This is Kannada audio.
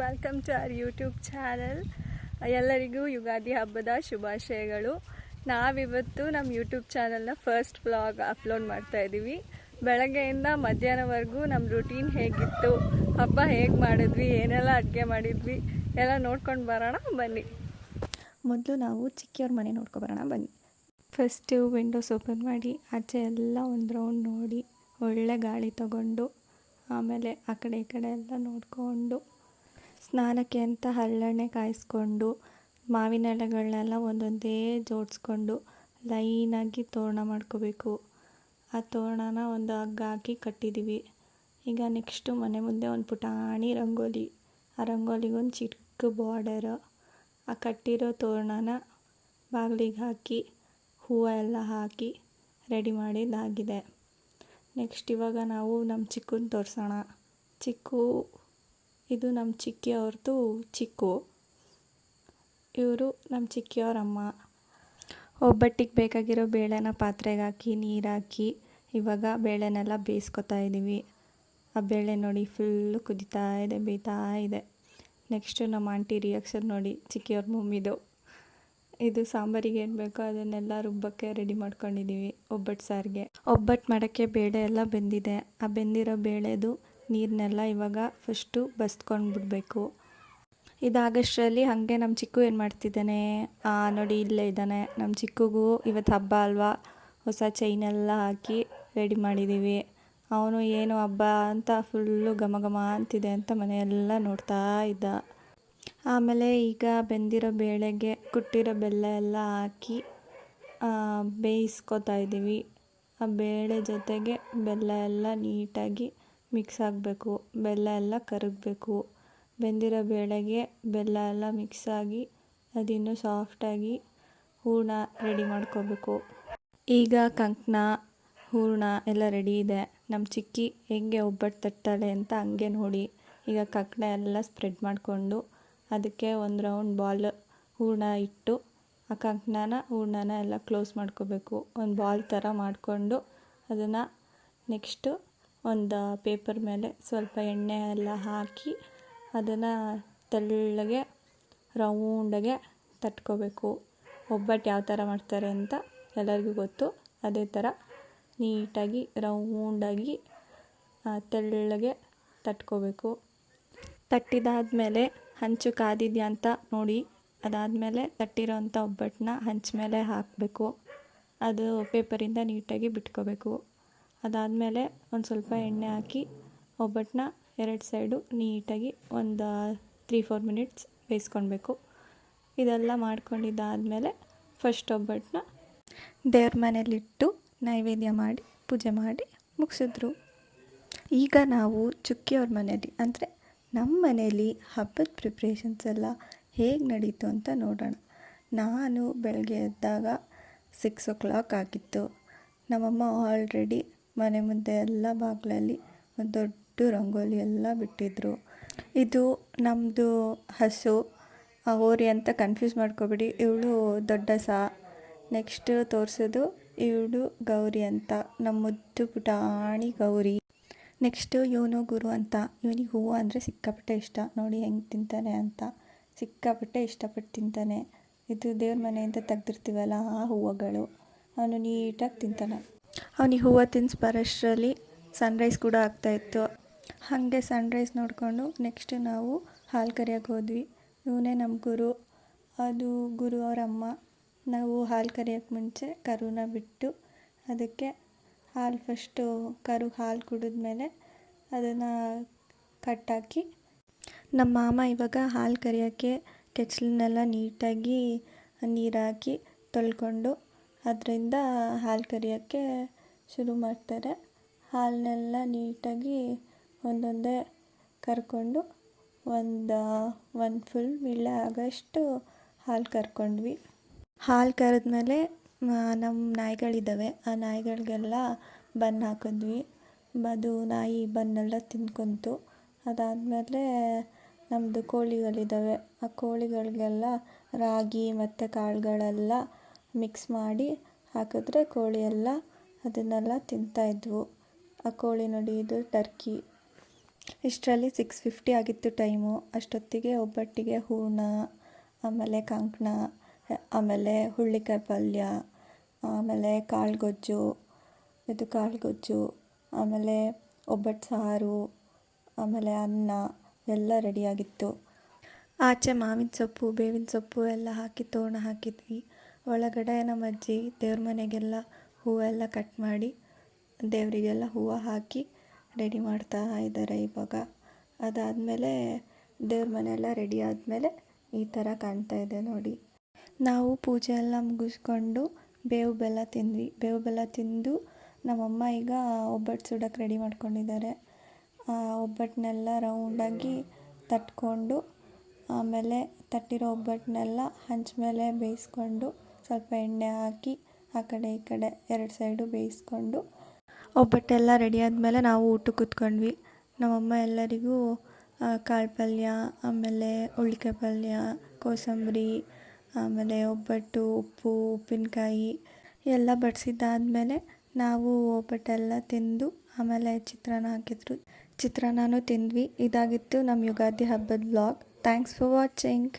Welcome to our YouTube channel. ಎಲ್ಲರಿಗೂ ಯುಗಾದಿ ಹಬ್ಬದ ಶುಭಾಶಯಗಳು. ನಾವಿವತ್ತು ನಮ್ಮ ಯೂಟ್ಯೂಬ್ ಚಾನಲ್ನ ಫಸ್ಟ್ ವ್ಲಾಗ್ ಅಪ್ಲೋಡ್ ಮಾಡ್ತಾ ಇದ್ದೀವಿ. ಬೆಳಗ್ಗೆಯಿಂದ ಮಧ್ಯಾಹ್ನವರೆಗೂ ನಮ್ಮ ರೂಟೀನ್ ಹೇಗಿತ್ತು, ಹಬ್ಬ ಹೇಗೆ ಮಾಡಿದ್ವಿ, ಏನೆಲ್ಲ ಅಡುಗೆ ಮಾಡಿದ್ವಿ ಎಲ್ಲ ನೋಡ್ಕೊಂಡು ಬರೋಣ ಬನ್ನಿ. ಮೊದಲು ನಾವು ಚಿಕ್ಕಿಯವ್ರ ಮನೆ ನೋಡ್ಕೊಬರೋಣ ಬನ್ನಿ. ಫಸ್ಟು ವಿಂಡೋಸ್ ಓಪನ್ ಮಾಡಿ ಆಚೆ ಎಲ್ಲ ಒಂದು ರೌಂಡ್ ನೋಡಿ ಒಳ್ಳೆ ಗಾಳಿ ತಗೊಂಡು ಆಮೇಲೆ ಆ ಕಡೆ ಈ ಕಡೆ ಎಲ್ಲ ನೋಡಿಕೊಂಡು ಸ್ನಾನಕ್ಕೆ ಅಂತ ಹರಳೆಣ್ಣೆ ಕಾಯಿಸ್ಕೊಂಡು ಮಾವಿನ ಎಲೆಗಳನ್ನೆಲ್ಲ ಒಂದೊಂದೇ ಜೋಡಿಸ್ಕೊಂಡು ಲೈನಾಗಿ ತೋರಣ ಮಾಡ್ಕೋಬೇಕು. ಆ ತೋರಣನ ಒಂದು ಹಗ್ಗ ಹಾಕಿ ಕಟ್ಟಿದ್ದೀವಿ. ಈಗ ನೆಕ್ಸ್ಟು ಮನೆ ಮುಂದೆ ಒಂದು ಪುಟಾಣಿ ರಂಗೋಲಿ, ಆ ರಂಗೋಲಿಗೊಂದು ಚಿಕ್ಕ ಬಾರ್ಡರ್, ಆ ಕಟ್ಟಿರೋ ತೋರಣನ ಬಾಗಿಲಿಗೆ ಹಾಕಿ ಹೂವು ಎಲ್ಲ ಹಾಕಿ ರೆಡಿ ಮಾಡಿದ್ದಾಗಿದೆ. ನೆಕ್ಸ್ಟ್ ಇವಾಗ ನಾವು ನಮ್ಮ ಚಿಕ್ಕನ ತೋರಿಸೋಣ. ಚಿಕ್ಕು ಇದು ನಮ್ಮ ಚಿಕ್ಕಿಯವ್ರದ್ದು ಚಿಕ್ಕು, ಇವರು ನಮ್ಮ ಚಿಕ್ಕಿಯವ್ರಮ್ಮ. ಒಬ್ಬಟ್ಟಿಗೆ ಬೇಕಾಗಿರೋ ಬೇಳೆನ ಪಾತ್ರೆಗೆ ಹಾಕಿ ನೀರು ಹಾಕಿ ಇವಾಗ ಬೇಳೆನೆಲ್ಲ ಬೇಯಿಸ್ಕೊತಾ ಇದ್ದೀವಿ. ಆ ಬೇಳೆ ನೋಡಿ ಫುಲ್ಲು ಕುದೀತಾ ಇದೆ, ಬೇಯ್ತಾ ಇದೆ. ನೆಕ್ಸ್ಟು ನಮ್ಮ ಆಂಟಿ ರಿಯಾಕ್ಷನ್ ನೋಡಿ, ಚಿಕ್ಕಿಯವ್ರ ಮಮ್ಮಿದು. ಇದು ಸಾಂಬಾರಿಗೆ ಏನು ಬೇಕೋ ಅದನ್ನೆಲ್ಲ ರುಬ್ಬಕ್ಕೆ ರೆಡಿ ಮಾಡ್ಕೊಂಡಿದ್ದೀವಿ ಒಬ್ಬಟ್ಟು ಸಾರಿಗೆ. ಒಬ್ಬಟ್ಟು ಮಾಡೋಕ್ಕೆ ಬೇಳೆ ಎಲ್ಲ ಬೆಂದಿದೆ. ಆ ಬೆಂದಿರೋ ಬೇಳೆದು ನೀರನ್ನೆಲ್ಲ ಇವಾಗ ಫಸ್ಟು ಬಸ್ಕೊಂಡು ಬಿಡಬೇಕು. ಇದಾಗಷ್ಟರಲ್ಲಿ ಹಾಗೆ ನಮ್ಮ ಚಿಕ್ಕು ಏನು ಮಾಡ್ತಿದ್ದಾನೆ, ನೋಡಿ ಇಲ್ಲೇ ಇದ್ದಾನೆ. ನಮ್ಮ ಚಿಕ್ಕುಗೂ ಇವತ್ತು ಹಬ್ಬ ಅಲ್ವಾ, ಹೊಸ ಚೈನೆಲ್ಲ ಹಾಕಿ ರೆಡಿ ಮಾಡಿದ್ದೀವಿ. ಅವನು ಏನು ಹಬ್ಬ ಅಂತ ಫುಲ್ಲು ಘಮ ಘಮ ಅಂತಿದೆ ಅಂತ ಮನೆಯೆಲ್ಲ ನೋಡ್ತಾ ಇದ್ದ. ಆಮೇಲೆ ಈಗ ಬೆಂದಿರೋ ಬೇಳೆಗೆ ಕುಟ್ಟಿರೋ ಬೆಲ್ಲ ಎಲ್ಲ ಹಾಕಿ ಬೇಯಿಸ್ಕೊತಾ ಇದ್ದೀವಿ. ಆ ಬೇಳೆ ಜೊತೆಗೆ ಬೆಲ್ಲ ಎಲ್ಲ ನೀಟಾಗಿ ಮಿಕ್ಸ್ ಆಗಬೇಕು, ಬೆಲ್ಲ ಎಲ್ಲ ಕರಗಬೇಕು. ಬೆಂದಿರೋ ಬೇಳೆಗೆ ಬೆಲ್ಲ ಎಲ್ಲ ಮಿಕ್ಸ್ ಆಗಿ ಅದಿನ್ನೂ ಸಾಫ್ಟಾಗಿ ಹೂರಣ ರೆಡಿ ಮಾಡ್ಕೋಬೇಕು. ಈಗ ಕಂಕಣ ಹೂರಣ ಎಲ್ಲ ರೆಡಿ ಇದೆ. ನಮ್ಮ ಚಿಕ್ಕಿ ಹೆಂಗೆ ಒಬ್ಬಟ್ಟು ತಟ್ಟಾಳೆ ಅಂತ ಹಂಗೆ ನೋಡಿ ಈಗ ಕಂಕಣ ಎಲ್ಲ ಸ್ಪ್ರೆಡ್ ಮಾಡಿಕೊಂಡು ಅದಕ್ಕೆ ಒಂದು ರೌಂಡ್ ಬಾಲ್ ಹೂರಣ ಇಟ್ಟು ಆ ಕಂಕಣನ ಹೂರಣನ ಎಲ್ಲ ಕ್ಲೋಸ್ ಮಾಡ್ಕೋಬೇಕು. ಒಂದು ಬಾಲ್ ಥರ ಮಾಡಿಕೊಂಡು ಅದನ್ನು ನೆಕ್ಸ್ಟು ಒಂದು ಪೇಪರ್ ಮೇಲೆ ಸ್ವಲ್ಪ ಎಣ್ಣೆ ಎಲ್ಲ ಹಾಕಿ ಅದನ್ನು ತೆಳ್ಳಗೆ ರೌಂಡಗೆ ತಟ್ಕೋಬೇಕು. ಒಬ್ಬಟ್ಟು ಯಾವ ಥರ ಮಾಡ್ತಾರೆ ಅಂತ ಎಲ್ಲರಿಗೂ ಗೊತ್ತು. ಅದೇ ಥರ ನೀಟಾಗಿ ರೌಂಡಾಗಿ ತೆಳ್ಳಗೆ ತಟ್ಕೋಬೇಕು. ತಟ್ಟಿದಾದಮೇಲೆ ಹಂಚು ಕಾದಿದೆಯಾ ಅಂತ ನೋಡಿ, ಅದಾದಮೇಲೆ ತಟ್ಟಿರೋ ಅಂಥ ಒಬ್ಬಟ್ಟನ್ನ ಹಂಚ ಮೇಲೆ ಹಾಕಬೇಕು. ಅದು ಪೇಪರಿಂದ ನೀಟಾಗಿ ಬಿಟ್ಕೋಬೇಕು. ಅದಾದಮೇಲೆ ಒಂದು ಸ್ವಲ್ಪ ಎಣ್ಣೆ ಹಾಕಿ ಒಬ್ಬಟ್ಟನ್ನ ಎರಡು ಸೈಡು ನೀಟಾಗಿ ಒಂದು 3-4 ಮಿನಿಟ್ಸ್ ಬೇಯಿಸ್ಕೊಳ್ಬೇಕು. ಇದೆಲ್ಲ ಮಾಡ್ಕೊಂಡಿದ್ದಾದಮೇಲೆ ಫಸ್ಟ್ ಒಬ್ಬಟ್ಟನ್ನ ದೇವ್ರ ಮನೇಲಿಟ್ಟು ನೈವೇದ್ಯ ಮಾಡಿ ಪೂಜೆ ಮಾಡಿ ಮುಗಿಸಿದ್ರು. ಈಗ ನಾವು ಚುಕ್ಕಿಯವ್ರ ಮನೇಲಿ ಅಂದರೆ ನಮ್ಮ ಮನೇಲಿ ಹಬ್ಬದ ಪ್ರಿಪ್ರೇಷನ್ಸ್ ಎಲ್ಲ ಹೇಗೆ ನಡೀತು ಅಂತ ನೋಡೋಣ. ನಾನು ಬೆಳಗ್ಗೆ ಎದ್ದಾಗ 6 o'clock ಆಗಿತ್ತು. ನಮ್ಮಮ್ಮ ಆಲ್ರೆಡಿ ಮನೆ ಮುಂದೆ ಎಲ್ಲ ಬಾಗಿಲಲ್ಲಿ ಒಂದು ದೊಡ್ಡ ರಂಗೋಲಿ ಎಲ್ಲ ಬಿಟ್ಟಿದ್ರು. ಇದು ನಮ್ಮದು ಹಸು ಹೋರಿ ಅಂತ ಕನ್ಫ್ಯೂಸ್ ಮಾಡ್ಕೊಬೇಡಿ, ಇವಳು ದೊಡ್ಡ ಸಾ. ನೆಕ್ಸ್ಟ್ ತೋರಿಸೋದು ಇವಳು ಗೌರಿ ಅಂತ, ನಮ್ಮ ಮುದ್ದು ಪುಟಾಣಿ ಗೌರಿ. ನೆಕ್ಸ್ಟು ಇವನು ಗುರು ಅಂತ, ಇವನಿಗೆ ಹೂವು ಅಂದರೆ ಸಿಕ್ಕಾಪಟ್ಟೆ ಇಷ್ಟ. ನೋಡಿ ಹೆಂಗೆ ತಿಂತಾನೆ ಅಂತ, ಸಿಕ್ಕಾಪಟ್ಟೆ ಇಷ್ಟಪಟ್ಟು ತಿಂತಾನೆ. ಇದು ದೇವ್ರ ಮನೆಯಿಂದ ತೆಗ್ದಿರ್ತೀವಲ್ಲ ಆ ಹೂವುಗಳು, ಅವನು ನೀಟಾಗಿ ತಿಂತಾನೆ. ಅವನಿಗೆ ಹೂವು ತಿನ್ನಿಸಿ ಬರೋಷ್ಟರಲ್ಲಿ ಸನ್ರೈಸ್ ಕೂಡ ಆಗ್ತಾಯಿತ್ತು. ಹಾಗೆ ಸನ್ರೈಸ್ ನೋಡಿಕೊಂಡು ನೆಕ್ಸ್ಟು ನಾವು ಹಾಲು ಕರಿಯೋಕ್ಕೆ ಹೋದ್ವಿ. ಇವನೇ ನಮ್ಮ ಗುರು, ಅದು ಗುರು ಅವರಮ್ಮ. ನಾವು ಹಾಲು ಕರಿಯೋಕ್ಕೆ ಮುಂಚೆ ಕರುನ ಬಿಟ್ಟು ಅದಕ್ಕೆ ಹಾಲು ಫಸ್ಟು ಕರು ಹಾಲು ಕುಡಿದ್ಮೇಲೆ ಅದನ್ನು ಕಟ್ಟಾಕಿ ನಮ್ಮ ಮಾಮ ಇವಾಗ ಹಾಲು ಕರಿಯೋಕ್ಕೆ ಕೆಚ್ಚಲನ್ನೆಲ್ಲ ನೀಟಾಗಿ ನೀರು ಹಾಕಿ ತೊಳ್ಕೊಂಡು ಅದರಿಂದ ಹಾಲು ಕರಿಯೋಕ್ಕೆ ಶುರು ಮಾಡ್ತಾರೆ. ಹಾಲನ್ನೆಲ್ಲ ನೀಟಾಗಿ ಒಂದೊಂದೇ ಕರ್ಕೊಂಡು ಒಂದು ಫುಲ್ ವಿಳ್ಳೆ ಆಗೋಷ್ಟು ಹಾಲು ಕರ್ಕೊಂಡ್ವಿ. ಹಾಲು ಕರೆದ್ಮೇಲೆ ನಮ್ಮ ನಾಯಿಗಳಿದ್ದಾವೆ, ಆ ನಾಯಿಗಳಿಗೆಲ್ಲ ಬನ್ ಹಾಕಿದ್ವಿ. ಅದು ನಾಯಿ ಬನ್ನೆಲ್ಲ ತಿನ್ಕೊಂತು. ಅದಾದಮೇಲೆ ನಮ್ಮದು ಕೋಳಿಗಳಿದ್ದಾವೆ, ಆ ಕೋಳಿಗಳಿಗೆಲ್ಲ ರಾಗಿ ಮತ್ತು ಕಾಳುಗಳೆಲ್ಲ ಮಿಕ್ಸ್ ಮಾಡಿ ಹಾಕಿದ್ರೆ ಕೋಳಿ ಎಲ್ಲ ಅದನ್ನೆಲ್ಲ ತಿಂತಾಯಿದ್ವು. ಆ ಕೋಳಿ ನೋಡಿ, ಇದು ಟರ್ಕಿ. ಇಷ್ಟರಲ್ಲಿ 6:50 ಆಗಿತ್ತು ಟೈಮು. ಅಷ್ಟೊತ್ತಿಗೆ ಒಬ್ಬಟ್ಟಿಗೆ ಹೂರ್ಣ, ಆಮೇಲೆ ಕಂಕಣ, ಆಮೇಲೆ ಹುಳ್ಳಿಕಾಯಿ ಪಲ್ಯ, ಆಮೇಲೆ ಕಾಳುಗೊಜ್ಜು, ಆಮೇಲೆ ಒಬ್ಬಟ್ಟು ಸಾರು, ಆಮೇಲೆ ಅನ್ನ ಎಲ್ಲ ರೆಡಿಯಾಗಿತ್ತು. ಆಚೆ ಮಾವಿನ ಸೊಪ್ಪು, ಬೇವಿನ ಸೊಪ್ಪು ಎಲ್ಲ ಹಾಕಿ ತೋರಣ ಹಾಕಿದ್ವಿ. ಒಳಗಡೆ ನಮ್ಮ ಅಜ್ಜಿ ದೇವ್ರ ಮನೆಗೆಲ್ಲ ಹೂವೆಲ್ಲ ಕಟ್ ಮಾಡಿ ದೇವರಿಗೆಲ್ಲ ಹೂವು ಹಾಕಿ ರೆಡಿ ಮಾಡ್ತಾ ಇದ್ದಾರೆ ಇವಾಗ. ಅದಾದಮೇಲೆ ದೇವ್ರ ಮನೆಯೆಲ್ಲ ರೆಡಿ ಆದಮೇಲೆ ಈ ಥರ ಕಾಣ್ತಾ ಇದೆ ನೋಡಿ. ನಾವು ಪೂಜೆ ಎಲ್ಲ ಮುಗಿಸ್ಕೊಂಡು ಬೇವು ಬೆಲ್ಲ ತಿಂದ್ವಿ. ಬೇವು ಬೆಲ್ಲ ತಿಂದು ನಮ್ಮಮ್ಮ ಈಗ ಒಬ್ಬಟ್ಟು ಸುಡೋಕ್ಕೆ ರೆಡಿ ಮಾಡ್ಕೊಂಡಿದ್ದಾರೆ. ಒಬ್ಬಟ್ಟನ್ನೆಲ್ಲ ರೌಂಡಾಗಿ ತಟ್ಕೊಂಡು, ಆಮೇಲೆ ತಟ್ಟಿರೋ ಒಬ್ಬಟ್ಟನ್ನೆಲ್ಲ ಹಂಚ ಮೇಲೆ ಬೇಯಿಸ್ಕೊಂಡು ಸ್ವಲ್ಪ ಎಣ್ಣೆ ಹಾಕಿ ಆ ಕಡೆ ಈ ಕಡೆ 2 ಸೈಡು ಬೇಯಿಸ್ಕೊಂಡು ಒಬ್ಬಟ್ಟೆಲ್ಲ ರೆಡಿ ಆದಮೇಲೆ ನಾವು ಊಟಕ್ಕೆ ಕೂತ್ಕೊಂಡ್ವಿ. ನಮ್ಮಮ್ಮ ಎಲ್ಲರಿಗೂ ಕಾಳು ಪಲ್ಯ, ಆಮೇಲೆ ಹುಳ್ಳಿಕಾಯಿ ಪಲ್ಯ, ಕೋಸಂಬರಿ, ಆಮೇಲೆ ಒಬ್ಬಟ್ಟು, ಉಪ್ಪು, ಉಪ್ಪಿನಕಾಯಿ ಎಲ್ಲ ಬಡಿಸಿದ್ದಾದಮೇಲೆ ನಾವು ಒಬ್ಬಟ್ಟೆಲ್ಲ ತಿಂದು ಆಮೇಲೆ ಚಿತ್ರಾನ್ನ ಹಾಕಿದ್ರು. ಚಿತ್ರಾನ್ನನೂ ತಿಂದ್ವಿ. ಇದಾಗಿತ್ತು ನಮ್ಮ ಯುಗಾದಿ ಹಬ್ಬದ ವ್ಲಾಗ್. Thanks for watching.